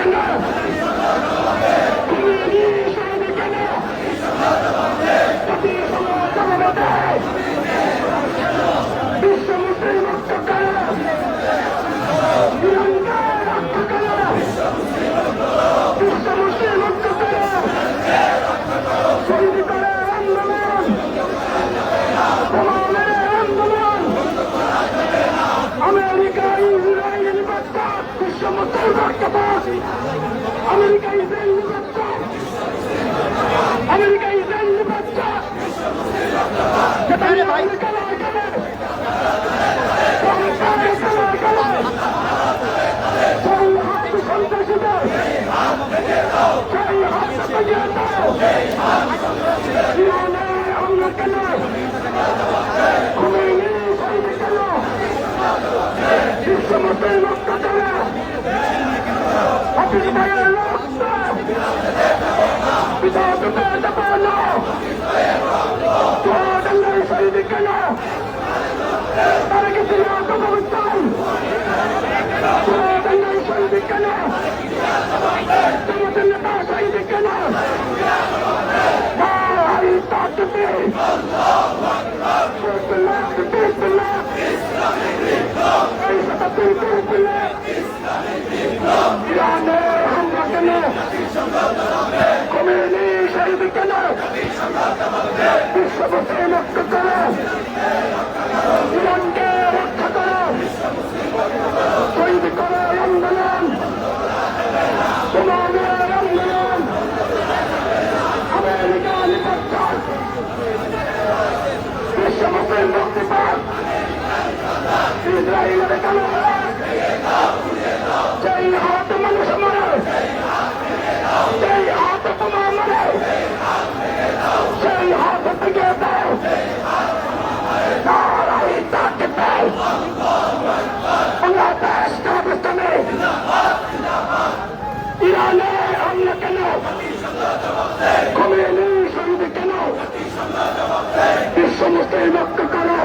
কেন? খুনি শহীদ কেন? জাতিসংঘ জবাব দেয়। বিশ্ব মুসলিম ঐক্য কেন? ইরানকে রক্ষা কেন? বিশ্ব মুসলিম ঐক্য কেন? শহীদ করে আন্দোলন, প্রমাণের আন্দোলন, আমেরিকা ইসরায়েল নির্বাচন, বিশ্ব মুসলিম ঐক্যবাদ, আমেরিকা ইসরায়েল নির্বাচন, আমেরিকা ইসরায়েল নির্বাচন, সেখানে ভাই খেলা খেলে সন্ত্রাসীদের সেই হাত ভেঙে দাও, ইরানে হামলা কেন? খুমেনি শহীদ কেন? বিশ্ব মুসলিম ঐক্য কেন? হাফিজ ভাইয়ের রক্ত বিধবা দেব না, জোয়ার শহীদ কেন? তারা কিছু না কবরস্থান, জোয়ার শহীদ কেন? তোমাদের নেতা শহীদ কেন? ইরানে হামলা কেন? খুমেনি শহীদ কেন? বিশ্ব মুসলিম ঐক্য কেন? ইরানকে রক্ষা করো, শহীদ করো আন্দোলন, তোমাদের আন্দোলন, আমেরিকা নির্বাচন, বিশ্ব মুসলিম মুক্তিবাদ, ইসরায়েলের কালো সেই হাত মানুষ মারে, সেই হাত বোমা মারে, সেই হাত ভেঙে দাও, নারায়ে তাকবীর, বাংলাদেশ পাকিস্তানে ইরানে হামলা কেন? খুমেনি শহীদ কেন? বিশ্ব মুসলিম ঐক্য করো,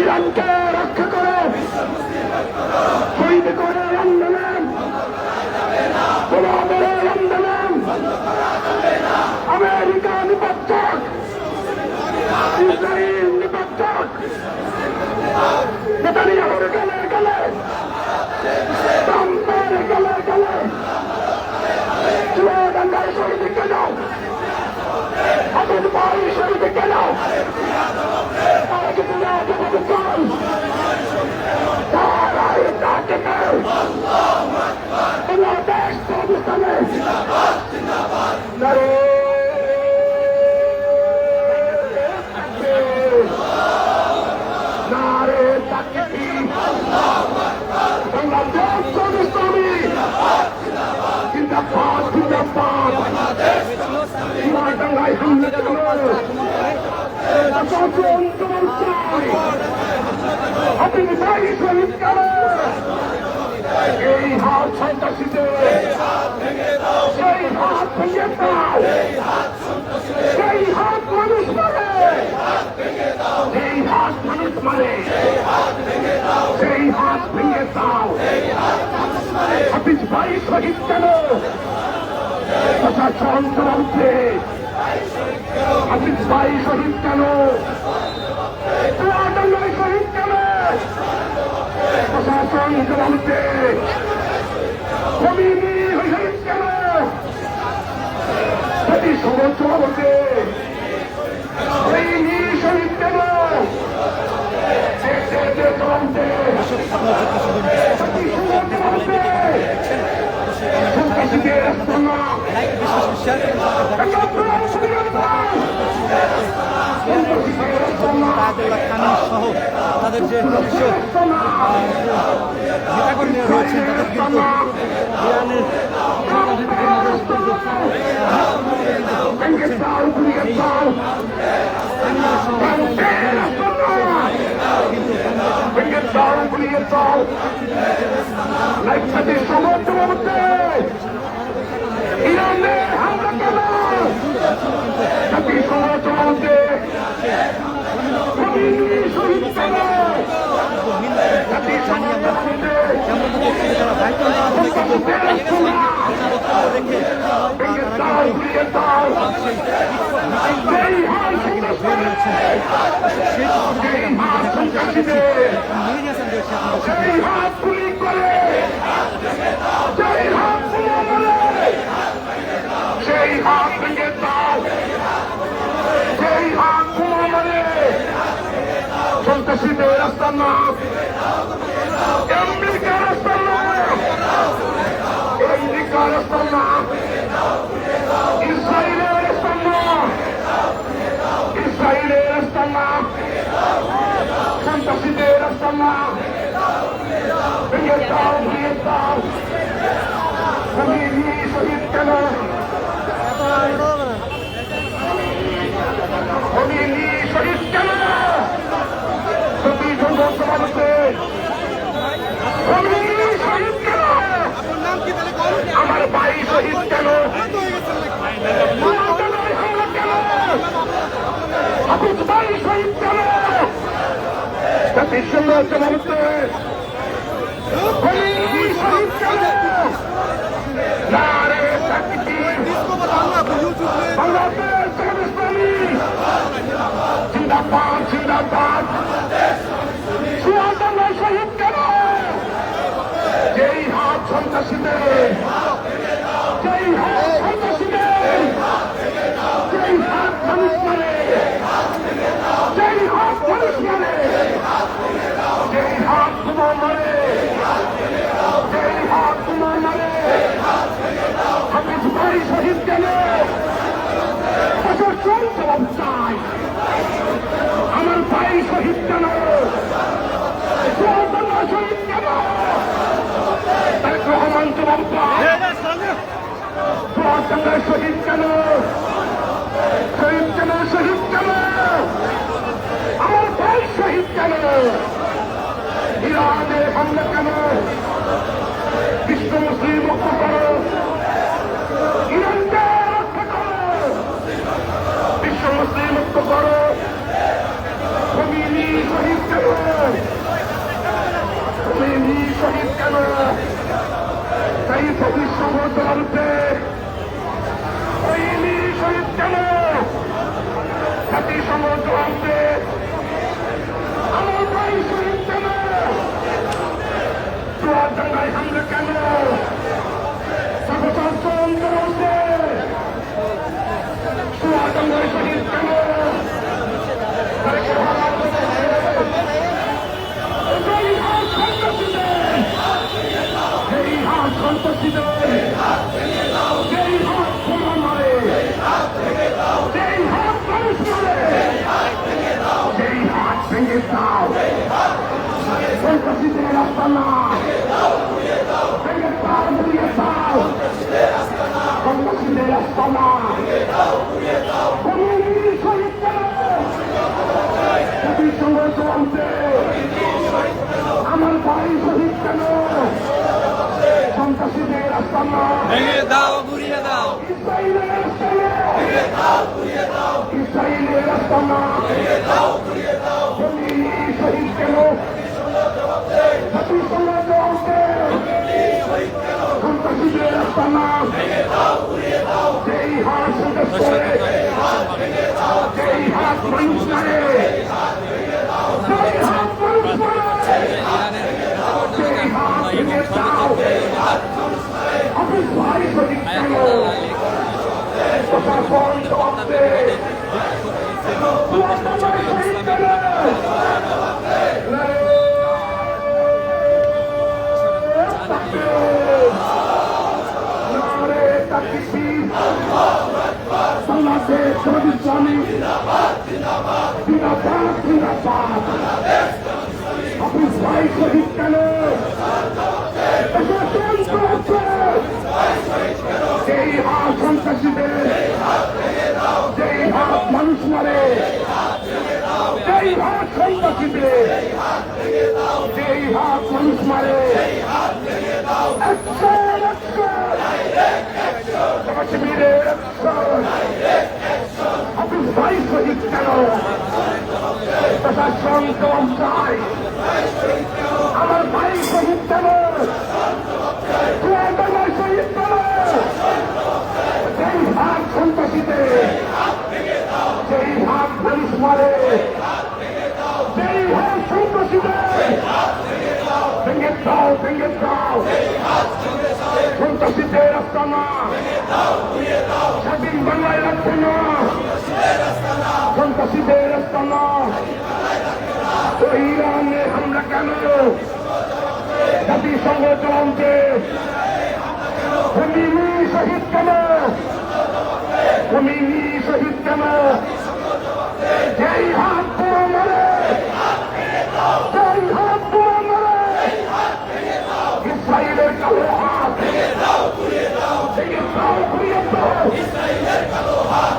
ইরানকে রক্ষা করো, শহীদ করে আন্দোলন, তোমাদের আন্দোলন, আমেরিকা নির্বাচক, ইসরায়েল নির্বাচক, নেতানিয়াহুর গলে গলে, ট্রাম্পের গলে গলে, চুয়াডাঙ্গায় শহীদ কেন? হাফিজ ভাই শহীদ কেন? তারা কিছু না জবাব চাই, নারায়ে তাকবীর, বাংলাদেশ পাকিস্তানে নারায়ে নারায়ে তাকবীর, বাংলাদেশ পাকিস্তানে জিন্দাবাদ জিন্দাবাদ, চুয়াডাঙ্গায় হামলা কেন? প্রশাসন জবাব চাই, হাফিজ ভাই শহীদ কেন? এই হাত সন্ত্রাসীদের, সেই হাত ভেঙে দাও, সেই হাত মানুষ মারে, সেই হাত মানুষ মারে, সেই হাত ভেঙে দাও, হাফিজ ভাই শহীদ কেন? প্রশাসন জবাব দে, হাফিজ ভাই শহীদ কেন? চুয়াডাঙ্গায় শহীদ কেন? প্রশাসন জবাব দে, খুমেনি শহীদ কেন? জাতিসংঘ জবাব দে, খুমেনি শহীদ কেন? জবাব দে, জাতিসংঘ জবাব দে, সন্ত্রাসীদের আস্তানা, আয়াতুল্লাহ খান সহ তাদের যে নেতাকর্মীরা রয়েছেন তাদের কিন্তু ইরানের ইরানের হামলা কেন? জাতিসংঘ চলছে, শহীদ কেন? জাতিসংঘ চলছে, রেখে তারা কিন্তু বের হয়েছেন সেই মেহেদী হাসান সেই হাত ভেঙে দাও, সেই হাত মানে সন্ত্রাসীদের রাস্তা না, আমেরিকার রাস্তা না, আমেরিকার রাস্তা না, ইসরায়েলের রাস্তা না, ইসরায়েলের রাস্তা না, সন্ত্রাসীদের রাস্তা না, ভেঙে দাও, ভেঙে দাও। আমি শহীদ কেন, আমি শহীদ কেন, সতীশ সমাবেশে আমি শহীদ কেন, আমার ভাই শহীদ কেন, কেন আবুল ভাই শহীদ কেন, সতীশ সমাবেশে আমি শহীদ কেন, নারে তাকবীর, বাংলাদেশ ইসলামী জিন্দাবাদ, জিন্দাবাদ। সুয়াদাল্লাহ শহীদ কেন, যেই হাত সন্ত্রাসীদের, যেই হাত সন্ত্রাসীদের, যেই হাত মানুষ মারে, যেই হাত মানুষ মারে, যেই হাত তোমার মারে, যেই হাত তোমার মারে, হাফিজ ভাই শহীদ কেন, প্রশাসন জবাব চাই, আমার ভাই শহীদ কেন, সুয়াদাল্লাহ শহীদ কেন, তারেক রহমান জবাব চাই, সুয়াদাল্লাহ শহীদ কেন, শহীদ কেন, শহীদ কেন, আমার ভাই শহীদ কেন, ইরানে হামলা কেন, বিশ্ব মুসলিম মুক্ত করো, ইরানকে রক্ষা করো, বিশ্ব মুসলিম মুক্ত করো, খোমেনি শহীদ কেন, খোমেনি শহীদ কেন, তাই ভবিষ্যৎ জবাবতে খোমেনি শহীদ কেন, জাতিসংঘ জবাবতে আমার ভাই শহীদ কেন, চুয়াডাঙ্গায় হামলা কেন, প্রশাসন জবাবতে চুয়াডাঙ্গায় শহীদ কেন, সন্ত্রাসীদের, যেই হাত বোমা মারে, যেই হাত মানুষ মারে, সেই হাত ভেঙে দাও, সন্ত্রাসীদের রাস্তা না, ভেঙে দাও, ঘুরিয়ে দাও, সন্ত্রাসীদের রাস্তা না, খোমেনি শহীদ কেন, জাতিসংঘ জবাবতে আমার ভাই শহীদ কেন, সন্ত্রাসীদের রাস্তা না, ভেঙে দাও, ঘুরিয়ে দাও, ইসরায়েলের রাস্তা না, ইসরায়েলের রাস্তা না, খোমেনি শহীদ কেন, জাতিসংঘ জবাবতে সন্ত্রাসীদের রাস্তা না, যেই হাত সন্ত্রাস করে, যেই হাত মানুষ মারে, যেই হাত মানুষ মারে, যেই হাত ভেঙে দাও, হাফিজ ভাই শহীদ কেন, প্রশাসন জবাবতে চুয়াডাঙ্গায় শহীদ কেন, নারে তাকবীর, বাংলাদেশ ইসলামী জিন্দাবাদ, জিন্দাবাদ। হাফিজ ভাই শহীদ কেন, প্রশাসন জবাবতে যেই হাত সন্ত্রাসীদের, যেই হাত মানুষ মারে, যেই হাত সন্ত্রাসীদের, যেই হাত মানুষ মারে, অ্যাকশন, অ্যাকশন, কাশ্মীরের অ্যাকশন, হাফিজ ভাই শহীদ কেন, প্রশাসন জবাব চাই, আমার ভাই শহীদ কেন, সেই হাত পুলিশ মারে, সেই হাত সন্ত্রাসীদের ভেঙে দাও, ভেঙে দাও, সন্ত্রাসীদের আস্তানা স্বাধীন বাংলায় রাখবে না, সন্ত্রাসীদের আস্তানা। তো ইরানে হামলা কেন? জাতিসংঘ চলছে, খোমেনি শহীদ কেন? খোমেনি শহীদ কেন? যেই হাত পুরো মারে, যেই হাত পুরো মারে, ইসরায়েলের কালো হাত ভেঙে দাও, ঘুরিয়ে দাও,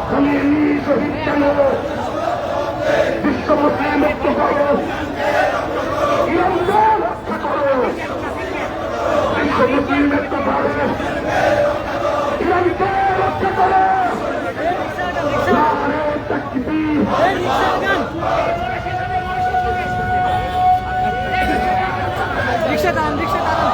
খোমেনি শহীদ কেন? বিশ্ব মুসলিম ঐক্য করো, ইরানকে রক্ষা করো, বিশ্ব মুসলিম ঐক্য করো, ইরানকে রক্ষা করো। নারে তাকবীর, রিক্সা দাঁড়ান, রিক্সা দাঁড়ান।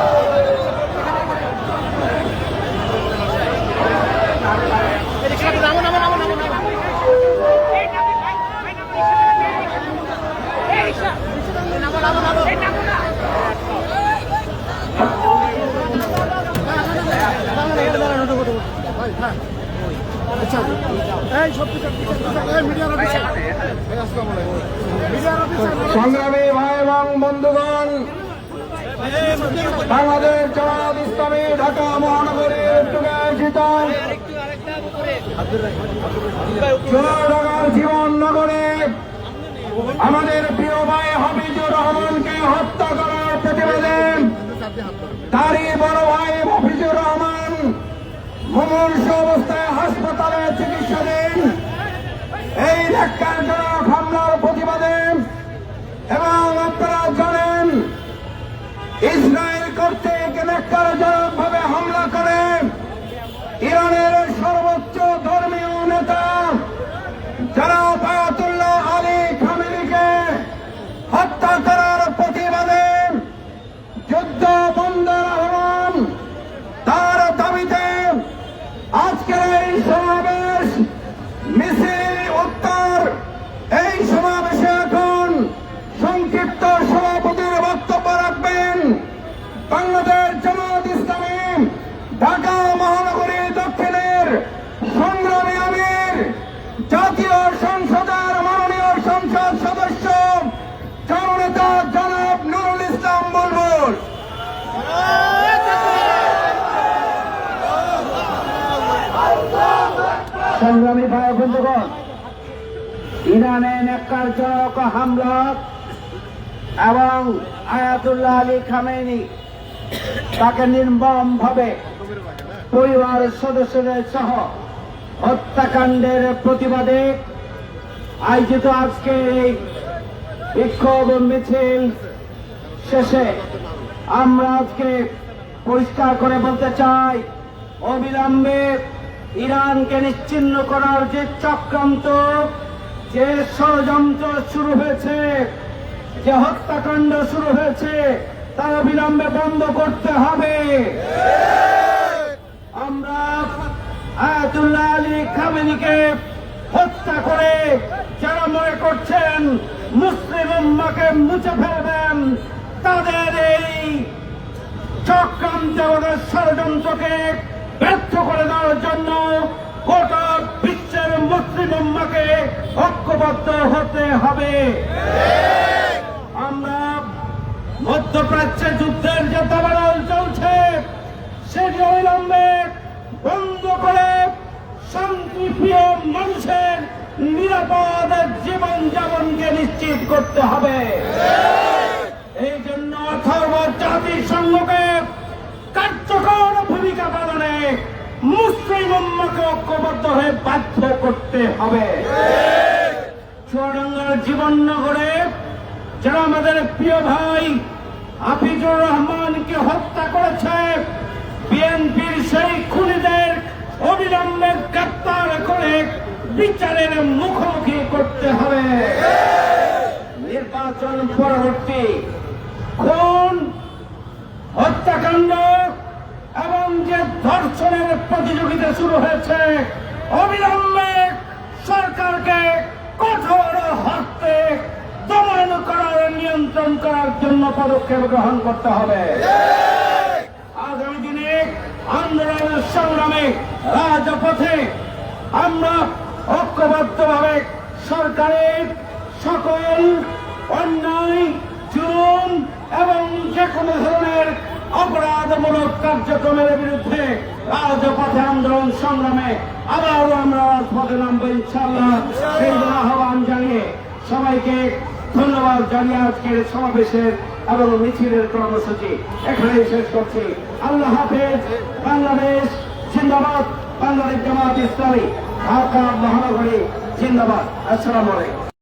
সংগ্রামী ভাই এবং বন্ধুগণ, বাংলাদেশ জামায়াত ইসলামী ঢাকা মহানগরীর উদ্যোগে আয়োজিত চুয়াডাঙ্গার জীবননগরে আমাদের প্রিয় ভাই হাফিজুর রহমানকে হত্যা করার প্রতিবাদে তারই বড় ভাই হাফিজুর রহমান মুমূর্ষু অবস্থায় হাসপাতালে চিকিৎসাধীন। এই ন্যাক্কারজনক হামলার প্রতিবাদে এবং আপনারা জানেন ইসরায়েল কর্তৃক ন্যাক্কারজনক ভাবে হামলা করে ইরানের সর্বোচ্চ ধর্মীয় নেতা জনাব আয়াতুল্লাহ আলী খামেনিকে হত্যা করার প্রতিবাদে যুদ্ধ বন্ধের আহ্বান, তার দাবিতে আজকের এই সমাবেশ মিছিল উত্তর। এই সমাবেশে এখন সংক্ষিপ্ত সভাপতির বক্তব্য রাখবেন বাংলাদেশ জামায়াত ইসলামী ঢাকা মহানগরী দক্ষিণের সংগ্রামী আমির, জাতীয় সংসদের মাননীয় সংসদ সদস্য জননেতা জনাব নুরুল ইসলাম বুলবুল। সংগ্রামী ভাই বন্ধুগণ, ইরানে ন্যাক্কারজনক হামলা এবং আয়াতুল্লাহ আলী খামেনি তাকে নির্মম ভাবে পরিবার সদস্যদের সহ হত্যাকাণ্ডের প্রতিবাদে আয়োজিত আজকে এই বিক্ষোভ মিছিল শেষে আমরা আজকে পরিষ্কার করে বলতে চাই, অবিলম্বে ইরানকে নিশ্চিহ্ন করার যে চক্রান্ত, যে ষড়যন্ত্র শুরু হয়েছে, যে হত্যাকাণ্ড শুরু হয়েছে, তা অবিলম্বে বন্ধ করতে হবে। আমরা আয়াতুল্লাহ আলী খামেনিকে হত্যা করে যারা মনে করছেন মুসলিম উম্মাহকে মুছে ফেলবেন, তাদের এই চক্রান্ত ষড়যন্ত্রকে ব্যর্থ করে দেওয়ার জন্য গোটা বিশ্বের মুসলিম উম্মাহকে ঐক্যবদ্ধ হতে হবে। আমরা মধ্যপ্রাচ্যে যুদ্ধের যে দাবানল চলছে সেটি অবিলম্বে বন্ধ করে শান্তিপ্রিয় মানুষের নিরাপদ জীবন যাপনকে নিশ্চিত করতে হবে। এই জন্য অথর্ব জাতিসংঘকে কার্যকর ভূমিকা পালনে মুসলিম উম্মাহকে ঐক্যবদ্ধ হয়ে বাধ্য করতে হবে। চুয়াডাঙ্গার জীবননগরে যারা আমাদের প্রিয় ভাই হাফিজুর রহমানকে হত্যা করেছে, বিএনপির সেই খুনিদের অবিলম্বে গ্রেপ্তার করে বিচারের মুখোমুখি করতে হবে। নির্বাচন পরবর্তী খুন, হত্যাকাণ্ড এবং যে ধর্ষণের প্রতিযোগিতা শুরু হয়েছে, অবিলম্বে সরকারকে কঠোর হস্তে দমন করার, নিয়ন্ত্রণ করার জন্য পদক্ষেপ গ্রহণ করতে হবে। আগামী দিনে আন্দোলন সংগ্রামে রাজপথে আমরা ঐক্যবদ্ধভাবে সরকারের সকল অন্যায়, জুলুম এবং যে কোনো ধরনের অপরাধমূলক কার্যক্রমের বিরুদ্ধে রাজপথে আন্দোলন সংগ্রামে আবারও আমরা রাজপথে নামবো ইনশাআল্লাহ। সেই আহ্বান জানিয়ে সবাইকে ধন্যবাদ জানিয়ে আজকের সমাবেশের এবং মিছিলের কর্মসূচি এখানেই শেষ করছি। আল্লাহ হাফেজ। বাংলাদেশ জিন্দাবাদ। বাংলাদেশ জামাত ইসলামী ঢাকা মহানগরী জিন্দাবাদ। আসসালামু আলাইকুম।